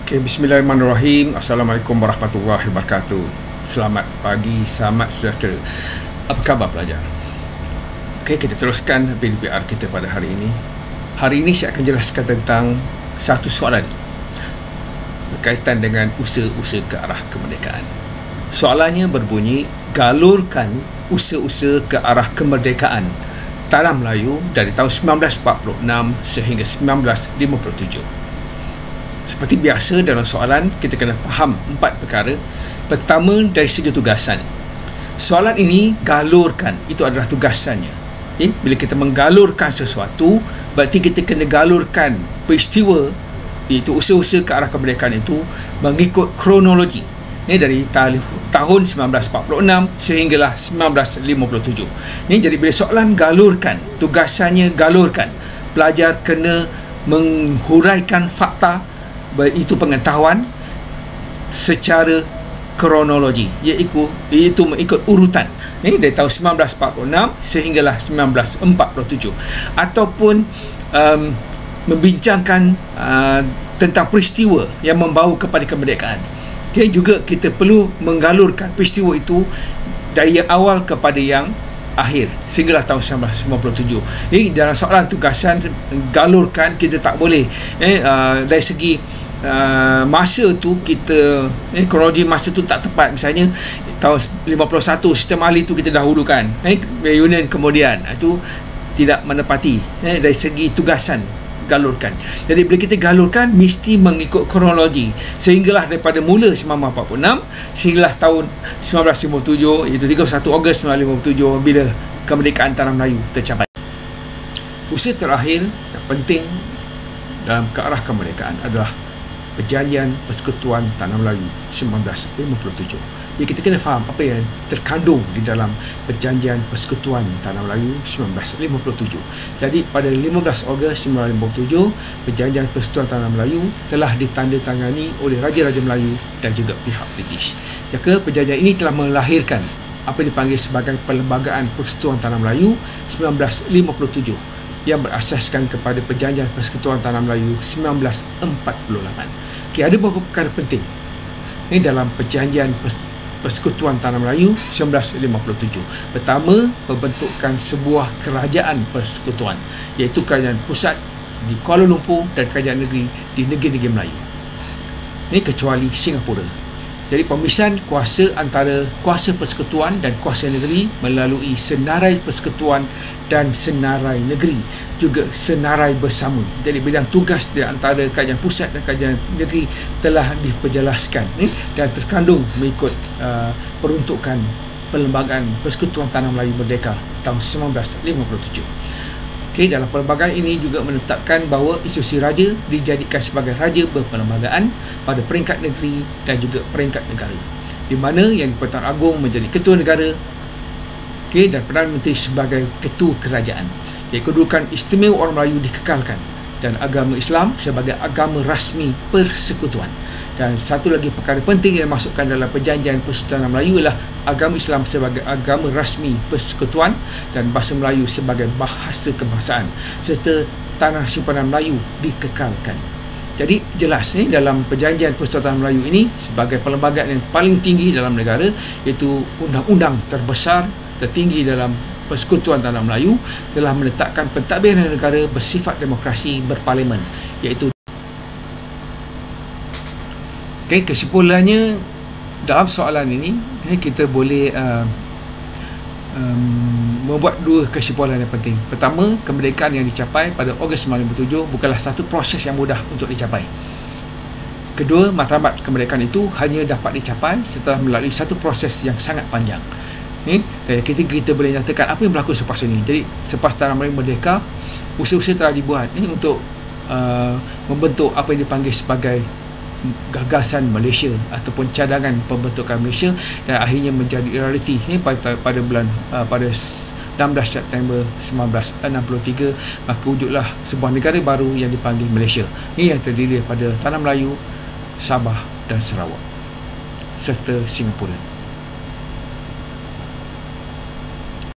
Okay, bismillahirrahmanirrahim. Assalamualaikum warahmatullahi wabarakatuh. Selamat pagi, selamat sejahtera. Apa khabar pelajar? Okay, kita teruskan PDPR kita pada hari ini. Hari ini saya akan jelaskan tentang satu soalan berkaitan dengan usaha-usaha ke arah kemerdekaan. Soalannya berbunyi, galurkan usaha-usaha ke arah kemerdekaan tanah Melayu dari tahun 1946 sehingga 1957. Seperti biasa dalam soalan, kita kena faham 4 perkara. Pertama, dari segi tugasan. Soalan ini galurkan, itu adalah tugasannya. Bila kita menggalurkan sesuatu, berarti kita kena galurkan peristiwa, iaitu usaha-usaha ke arah kemerdekaan itu mengikut kronologi. Ini dari tahun 1946 sehinggalah 1957. Ini jadi bila soalan galurkan, tugasannya galurkan. Pelajar kena menghuraikan fakta, itu pengetahuan secara kronologi, iaitu mengikut urutan. Ini dari tahun 1946 sehinggalah 1947, ataupun membincangkan tentang peristiwa yang membawa kepada kemerdekaan. Okay, juga kita perlu menggalurkan peristiwa itu dari yang awal kepada yang akhir sehinggalah tahun 1957. Jadi dalam soalan tugasan galurkan, kita tak boleh dari segi masa tu kita kronologi masa tu tak tepat. Misalnya tahun 51 sistem ahli tu kita dahulukan, reunion kemudian, itu tidak menepati dari segi tugasan galurkan. Jadi bila kita galurkan mesti mengikut kronologi sehinggalah daripada mula 1946 sehinggalah tahun 1957, iaitu 31 Ogos 1957 bila kemerdekaan tanah Melayu tercapai. Usaha terakhir yang penting dalam ke arah kemerdekaan adalah Perjanjian Persekutuan Tanah Melayu 1957. Jadi kita kena faham apa yang terkandung di dalam Perjanjian Persekutuan Tanah Melayu 1957. Jadi pada 15 Ogos 1957, Perjanjian Persekutuan Tanah Melayu telah ditandatangani oleh Raja-Raja Melayu dan juga pihak British. Jadi perjanjian ini telah melahirkan apa yang dipanggil sebagai Perlembagaan Persekutuan Tanah Melayu 1957 yang berasaskan kepada Perjanjian Persekutuan Tanah Melayu 1948. Okay, ada beberapa perkara penting ini dalam Perjanjian Persekutuan Tanah Melayu 1957. Pertama, pembentukan sebuah kerajaan persekutuan, iaitu kerajaan pusat di Kuala Lumpur dan kerajaan negeri di negeri-negeri Melayu. Ini kecuali Singapura. Jadi pemisahan kuasa antara kuasa persekutuan dan kuasa negeri melalui senarai persekutuan dan senarai negeri, juga senarai bersama. Jadi bidang tugas di antara kerajaan pusat dan kerajaan negeri telah diperjelaskan dan terkandung mengikut peruntukan Perlembagaan Persekutuan Tanah Melayu Merdeka tahun 1957. Okay, dalam perlembagaan ini juga menetapkan bahawa institusi raja dijadikan sebagai raja berperlembagaan pada peringkat negeri dan juga peringkat negara, di mana Yang di-Pertuan Agong menjadi ketua negara, okay, dan Perdana Menteri sebagai ketua kerajaan. Jadi kedudukan istimewa orang Melayu dikekalkan dan agama Islam sebagai agama rasmi persekutuan. Dan satu lagi perkara penting yang dimasukkan dalam Perjanjian Persekutuan Melayu ialah agama Islam sebagai agama rasmi persekutuan dan bahasa Melayu sebagai bahasa kebangsaan, serta tanah simpanan Melayu dikekalkan. Jadi jelas dalam Perjanjian Persekutuan Melayu ini sebagai perlembagaan yang paling tinggi dalam negara, iaitu undang-undang terbesar tertinggi dalam Persekutuan Tanah Melayu, telah menetapkan pentadbiran negara bersifat demokrasi berparlimen, iaitu okay, kesimpulannya dalam soalan ini kita boleh membuat 2 kesimpulan yang penting. Pertama, kemerdekaan yang dicapai pada Ogos 1957 bukanlah satu proses yang mudah untuk dicapai. Kedua, matlamat kemerdekaan itu hanya dapat dicapai setelah melalui satu proses yang sangat panjang. Kita boleh nyatakan apa yang berlaku selepas ini. Jadi selepas Tanah Melayu merdeka, usaha-usaha telah dibuat untuk membentuk apa yang dipanggil sebagai gagasan Malaysia ataupun cadangan pembentukan Malaysia, dan akhirnya menjadi realiti pada 16 September 1963, maka wujudlah sebuah negara baru yang dipanggil Malaysia. Ini yang terdiri daripada Tanah Melayu, Sabah dan Sarawak serta Singapura.